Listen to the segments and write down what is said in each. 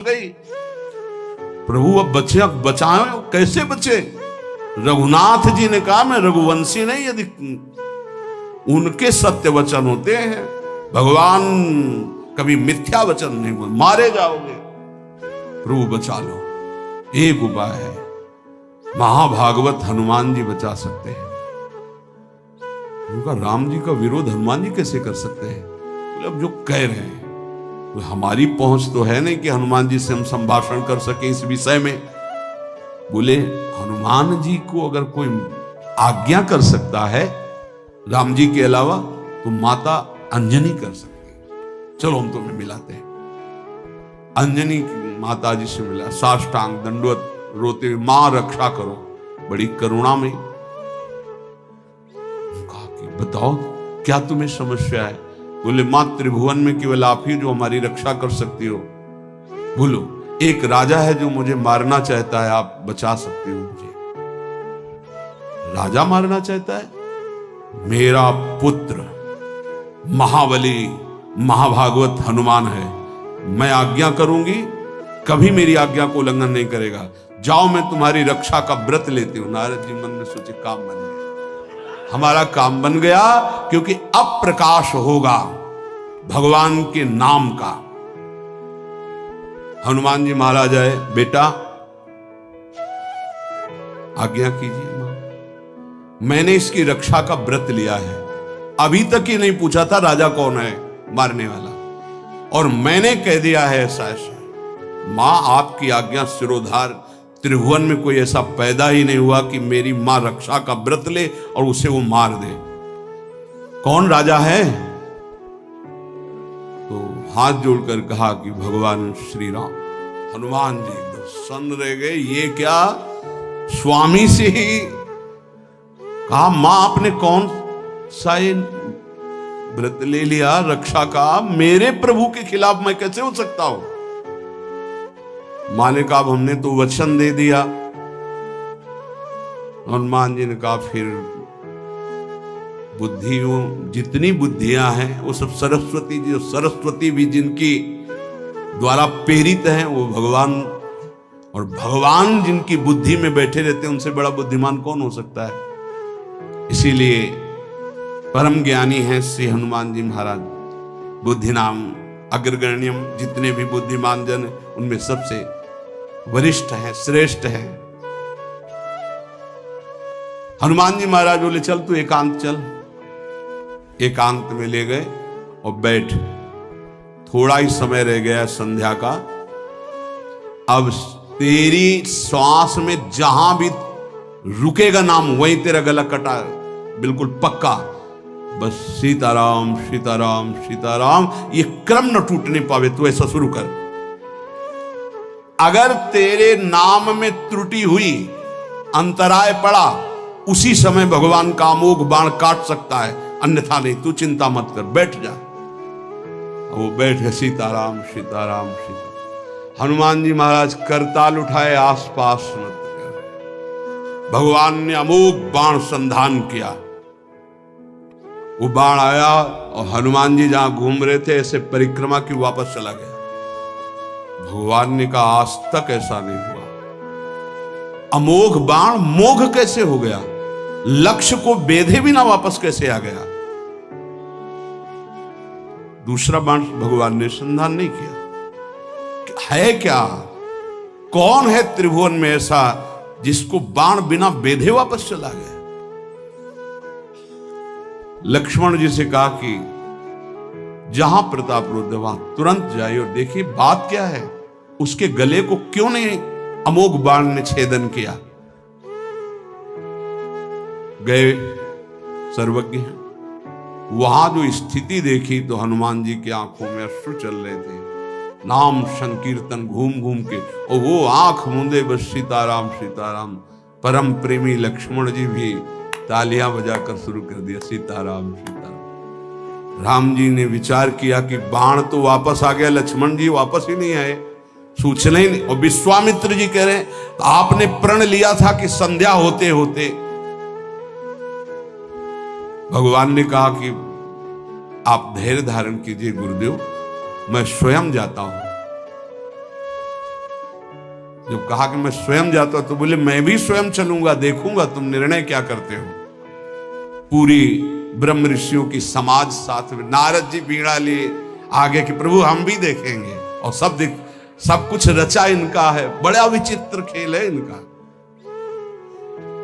गई। प्रभु अब बचे, बचाए कैसे बचे? रघुनाथ जी ने कहा मैं रघुवंशी नहीं, यदि उनके सत्य वचन होते हैं, भगवान कभी मिथ्या वचन नहीं बोल, मारे जाओगे, प्रभु बचा लो। एक उपाय है, महाभागवत हनुमान जी बचा सकते हैं। उनका राम जी का विरोध हनुमान जी कैसे कर सकते हैं? बोले अब जो कह रहे हैं, तो हमारी पहुंच तो है नहीं कि हनुमान जी से हम संभाषण कर सके इस विषय में। बोले हनुमान जी को अगर कोई आज्ञा कर सकता है राम जी के अलावा, तो माता अंजनी कर सकती है। चलो हम तुम्हें मिलाते हैं। अंजनी माता जी से मिला, साष्टांग दंडवत रोते हुए, मां रक्षा करो, बड़ी करुणा में कहा कि बताओ क्या तुम्हें समस्या है? बोले मां त्रिभुवन में केवल आप ही जो हमारी रक्षा कर सकती हो। बोलो एक राजा है जो मुझे मारना चाहता है, आप बचा सकते हो मुझे? राजा मारना चाहता है? मेरा पुत्र महाबली महाभागवत हनुमान है, मैं आज्ञा करूंगी, कभी मेरी आज्ञा को उल्लंघन नहीं करेगा। जाओ मैं तुम्हारी रक्षा का व्रत लेती हूं। नारद जी मन में सोचे काम बन गया, हमारा काम बन गया, क्योंकि अब प्रकाश होगा भगवान के नाम का। हनुमान जी महाराज आए, बेटा आज्ञा कीजिए मां, मैंने इसकी रक्षा का व्रत लिया है। अभी तक ही नहीं पूछा था राजा कौन है मारने वाला, और मैंने कह दिया है ऐसा ऐसा। मां आपकी आज्ञा सिरोधार, त्रिभुवन में कोई ऐसा पैदा ही नहीं हुआ कि मेरी मां रक्षा का व्रत ले और उसे वो मार दे। कौन राजा है? तो हाथ जोड़कर कहा कि भगवान श्री राम। हनुमान जी एकदम सन्न रह गए, ये क्या? स्वामी से ही कहा मां आपने कौन सा व्रत ले लिया रक्षा का? मेरे प्रभु के खिलाफ मैं कैसे हो सकता हूं? मां ने कहा हमने तो वचन दे दिया। हनुमान जी ने कहा फिर बुद्धियों जितनी बुद्धियां हैं वो सब सरस्वती जी, सरस्वती भी जिनकी द्वारा प्रेरित हैं वो भगवान, और भगवान जिनकी बुद्धि में बैठे रहते हैं उनसे बड़ा बुद्धिमान कौन हो सकता है? इसीलिए परम ज्ञानी हैं श्री हनुमान जी महाराज। बुद्धि नाम अग्रगण्यम, जितने भी बुद्धिमान जन उनमें सबसे वरिष्ठ हैं, श्रेष्ठ हैं। हनुमान जी महाराज बोले चल तू एकांत चल। एकांत में ले गए और बैठ, थोड़ा ही समय रह गया संध्या का। अब तेरी श्वास में जहां भी रुकेगा नाम, वहीं तेरा गला कटा, बिल्कुल पक्का। बस सीताराम सीताराम सीताराम, ये क्रम न टूटने पावे, तो ऐसा शुरू कर। अगर तेरे नाम में त्रुटि हुई, अंतराय पड़ा, उसी समय भगवान का अमोघ बाण काट सकता है, अन्यथा नहीं। तू चिंता मत कर, बैठ जा। वो बैठ गए, सीताराम सीताराम सीताराम। हनुमान जी महाराज करताल उठाए, आसपास मत कर। भगवान ने अमोघ बाण संधान किया। वो बाण आया और हनुमान जी जहां घूम रहे थे ऐसे परिक्रमा की, वापस चला गया। भगवान ने कहा आज तक ऐसा नहीं हुआ। अमोघ बाण मोघ कैसे हो गया? लक्ष्य को बेधे बिना वापस कैसे आ गया? दूसरा बाण भगवान ने संधान नहीं किया। है क्या? कौन है त्रिभुवन में ऐसा जिसको बाण बिना बेधे वापस चला गया? लक्ष्मण जी से कहा कि जहां प्रताप रुद्र वहां तुरंत जाइए और देखिए बात क्या है, उसके गले को क्यों नहीं अमोघ बाण ने छेदन किया। गए, सर्वज्ञ वहां जो स्थिति देखी तो हनुमान जी की आंखों में अश्रु चल रहे थे। नाम संकीर्तन घूम घूम के, और वो आंख मूंदे बस सीताराम सीताराम। परम प्रेमी लक्ष्मण जी भी तालियां बजाकर शुरू कर दिया, सीताराम सीताराम। राम जी ने विचार किया कि बाण तो वापस आ गया, लक्ष्मण जी वापस ही नहीं आए, सूचना ही नहीं। और विश्वामित्र जी कह रहे हैं तो आपने प्रण लिया था कि संध्या होते होते। भगवान ने कहा कि आप धैर्य धारण कीजिए गुरुदेव, मैं स्वयं जाता हूं। जब कहा कि मैं स्वयं जाता हूं तो बोले मैं भी स्वयं चलूंगा, देखूंगा तुम निर्णय क्या करते हो। पूरी ब्रह्म ऋषियों की समाज साथ में, नारद जी बीड़ा लिए आगे कि प्रभु हम भी देखेंगे, और सब कुछ रचा इनका है, बड़ा विचित्र खेल है इनका।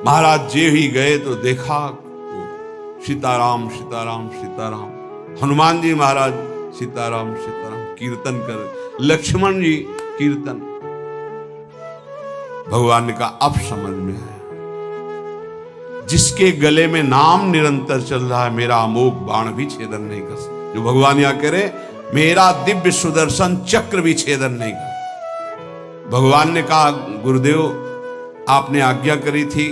महाराज जी ही गए तो देखा सीताराम सीताराम सीताराम, हनुमान जी महाराज सीताराम सीताराम कीर्तन कर, लक्ष्मण जी कीर्तन। भगवान ने कहा अब समझ में आया, जिसके गले में नाम निरंतर चल रहा है, मेरा अमोघ बाण भी छेदन नहीं कर सकता। जो भगवान यहां कह रहे, मेरा दिव्य सुदर्शन चक्र भी छेदन नहीं कर। भगवान ने कहा गुरुदेव आपने आज्ञा करी थी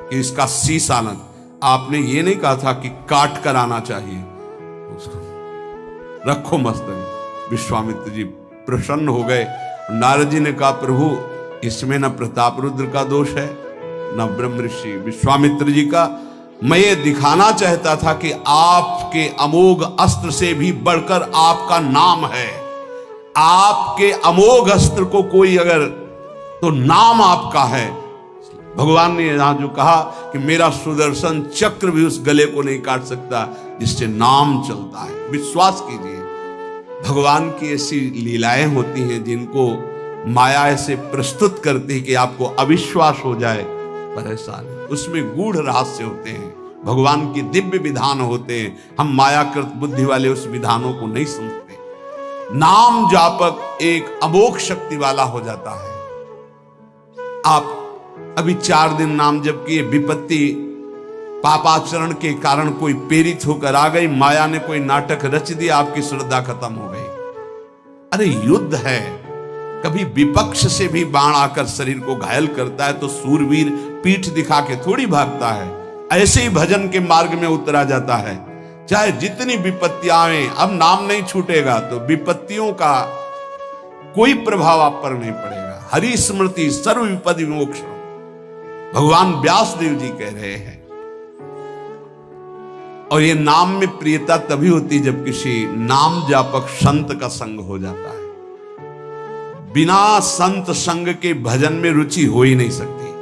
कि इसका शीश आना, आपने ये नहीं कहा था कि काट कर आना चाहिए उसको, रखो मस्तक। विश्वामित्र जी प्रसन्न हो गए। नारद जी ने कहा प्रभु इसमें न प्रताप रुद्र का दोष है न ब्रह्म ऋषि विश्वामित्र जी का, मैं ये दिखाना चाहता था कि आपके अमोघ अस्त्र से भी बढ़कर आपका नाम है। आपके अमोघ अस्त्र को कोई अगर, तो नाम आपका है। भगवान ने यहां जो कहा कि मेरा सुदर्शन चक्र भी उस गले को नहीं काट सकता जिससे नाम चलता है। विश्वास कीजिए, भगवान की ऐसी लीलाएं होती हैं जिनको माया ऐसे प्रस्तुत करती है कि आपको अविश्वास हो जाए, पर ऐसा नहीं। उसमें गूढ़ रहस्य होते हैं, भगवान की दिव्य विधान होते हैं। हम मायाकृत बुद्धि वाले उस विधानों को नहीं समझते। नाम जापक एक अमोघ शक्ति वाला हो जाता है। आप अभी 4 दिन नाम जप किए, विपत्ति पापाचरण के कारण कोई प्रेरित होकर आ गई, माया ने कोई नाटक रच दिया, आपकी श्रद्धा खत्म हो गई। अरे युद्ध है, कभी विपक्ष से भी बाण आकर शरीर को घायल करता है तो सूरवीर पीठ दिखा के थोड़ी भागता है। ऐसे ही भजन के मार्ग में उतरा जाता है, चाहे जितनी विपत्तियां आए, अब नाम नहीं छूटेगा तो विपत्तियों का कोई प्रभाव आप पर नहीं पड़ेगा। हरि स्मृति सर्व विपदि मोक्षम, भगवान व्यासदेव जी कह रहे हैं। और ये नाम में प्रियता तभी होती जब किसी नाम जापक संत का संग हो जाता है। बिना संत संग के भजन में रुचि हो ही नहीं सकती।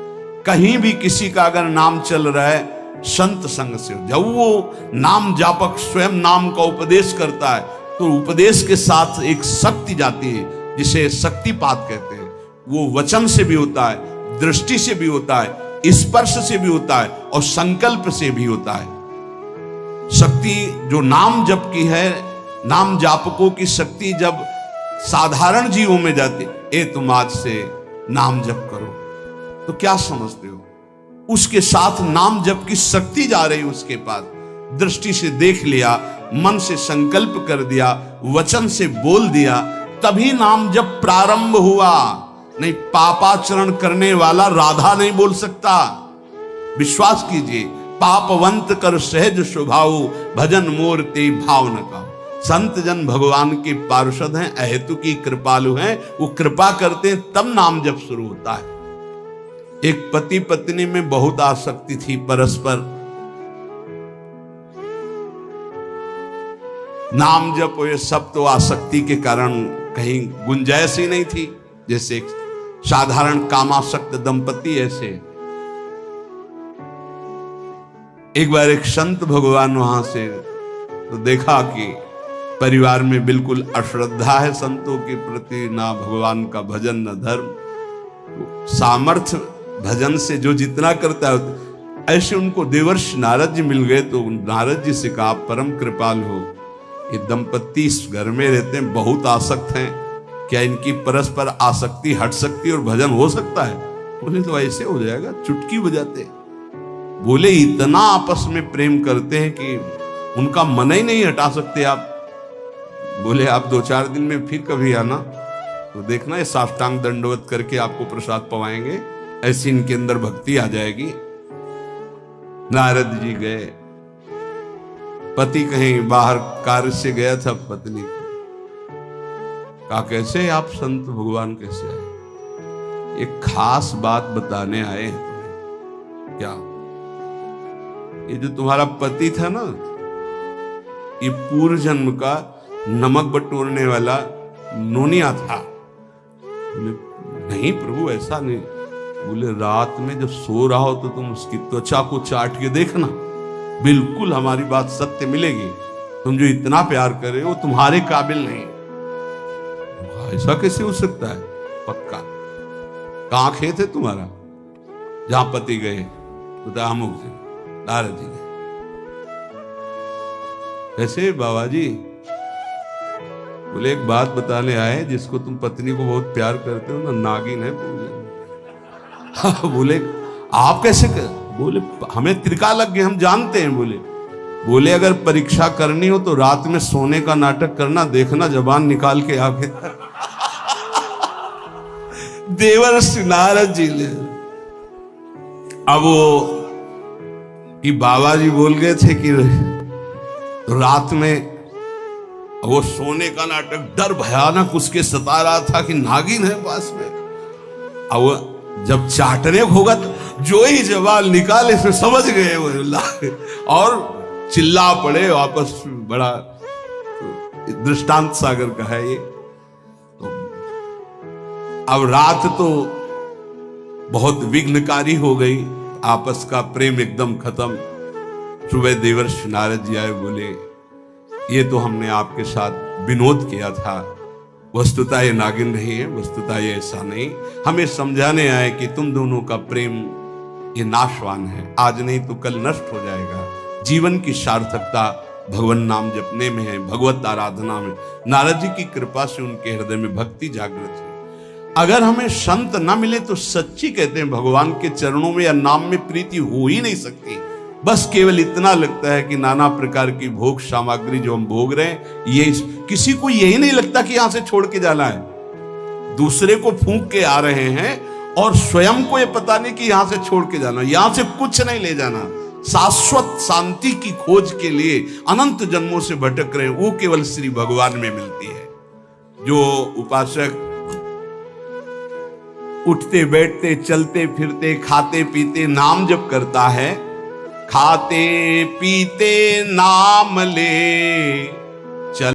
कहीं भी किसी का अगर नाम चल रहा है, संत संग से, जब वो नाम जापक स्वयं नाम का उपदेश करता है तो उपदेश के साथ एक शक्ति जाती है जिसे शक्तिपात कहते हैं। वो वचन से भी होता है, दृष्टि से भी होता है, स्पर्श से भी होता है और संकल्प से भी होता है। शक्ति जो नाम जप की है, नाम जापकों की शक्ति जब साधारण जीवों में जाती, ए तुम आज से नाम जप करो, तो क्या समझते हो? उसके साथ नाम जप की शक्ति जा रही उसके पास। दृष्टि से देख लिया, मन से संकल्प कर दिया, वचन से बोल दिया, तभी नाम जप प्रारंभ हुआ। नहीं, पापाचरण करने वाला राधा नहीं बोल सकता। विश्वास कीजिए, पापवंत कर सहज स्वभाव, भजन मोर ते भाव न का। संत जन भगवान के पार्षद हैं, अहेतु की कृपालु हैं, वो कृपा करते हैं तब नाम जप शुरू होता है। एक पति पत्नी में बहुत आसक्ति थी परस्पर, नाम जप ये सब तो आसक्ति के कारण कहीं गुंजाइश ही नहीं थी। जैसे एक साधारण कामासक्त दंपति, ऐसे एक बार एक संत भगवान वहां से तो देखा कि परिवार में बिल्कुल अश्रद्धा है संतों के प्रति, ना भगवान का भजन न धर्म। तो सामर्थ्य भजन से जो जितना करता है, ऐसे उनको देवर्षि नारद जी मिल गए। तो नारद जी से कहा, परम कृपाल हो, ये दंपति इस घर में रहते हैं, बहुत आसक्त हैं, क्या इनकी परस्पर आसक्ति हट सकती है और भजन हो सकता है? बोले तो ऐसे हो जाएगा, चुटकी बजाते। बोले इतना आपस में प्रेम करते हैं कि उनका मन ही नहीं हटा सकते आप। बोले आप 2-4 दिन में फिर कभी आना तो देखना, ये साष्टांग दंडवत करके आपको प्रसाद पवाएंगे, ऐसी इनके अंदर भक्ति आ जाएगी। नारद जी गए, पति कहीं बाहर कार्य से गया था, पत्नी कहा कैसे आप संत भगवान कैसे आए? एक खास बात बताने आए हैं तुम्हें। क्या? ये जो तुम्हारा पति था ना, ये पूर्व जन्म का नमक बटोरने वाला नोनिया था। नहीं नहीं प्रभु ऐसा नहीं। बोले रात में जब सो रहा हो तो तुम उसकी त्वचा को चाट के देखना, बिल्कुल हमारी बात सत्य मिलेगी। तुम जो इतना प्यार कर रहे हो तुम्हारे काबिल नहीं। ऐसा कैसे हो सकता है? पक्का कहां खेत है तुम्हारा जहां पति गए? बता अमुक जी, नारद जी गए। कैसे बाबा जी? बोले एक बात बताने आए, जिसको तुम पत्नी को बहुत प्यार करते हो ना, नागिन है। बोले आप कैसे कर? बोले हमें त्रिका लग गए, हम जानते हैं। बोले अगर परीक्षा करनी हो तो रात में सोने का नाटक करना, देखना जबान निकाल के आगे। देवर्षि नारद जी ने अब वो कि बाबा जी बोल गए थे कि तो रात में वो सोने का नाटक, डर भयानक उसके सता रहा था कि नागिन है पास में। अब जब चाटने होगा तो जो ही जवाब निकाले फिर समझ गए वो, और चिल्ला पड़े वापस। बड़ा दृष्टांत सागर का है ये। तो अब रात तो बहुत विघ्नकारी हो गई, आपस का प्रेम एकदम खत्म। सुबह देवर्षि नारद जी आए, बोले ये तो हमने आपके साथ विनोद किया था, वस्तुतः ये नागिन नहीं है, वस्तुतः ये ऐसा नहीं। हमें समझाने आए कि तुम दोनों का प्रेम ये नाशवान है, आज नहीं तो कल नष्ट हो जाएगा। जीवन की सार्थकता भगवान नाम जपने में है, भगवत आराधना में। नारद जी की कृपा से उनके हृदय में भक्ति जागृत है। अगर हमें संत ना मिले तो सच्ची कहते हैं भगवान के चरणों में या नाम में प्रीति हो ही नहीं सकती। बस केवल इतना लगता है कि नाना प्रकार की भोग सामग्री जो हम भोग रहे हैं, ये किसी को यही नहीं लगता कि यहां से छोड़ के जाना है। दूसरे को फूंक के आ रहे हैं और स्वयं को ये पता नहीं कि यहां से छोड़ के जाना, यहां से कुछ नहीं ले जाना। शाश्वत शांति की खोज के लिए अनंत जन्मों से भटक रहे हैं, वो केवल श्री भगवान में मिलती है। जो उपासक उठते बैठते चलते फिरते खाते पीते नाम जप करता है, खाते पीते नाम ले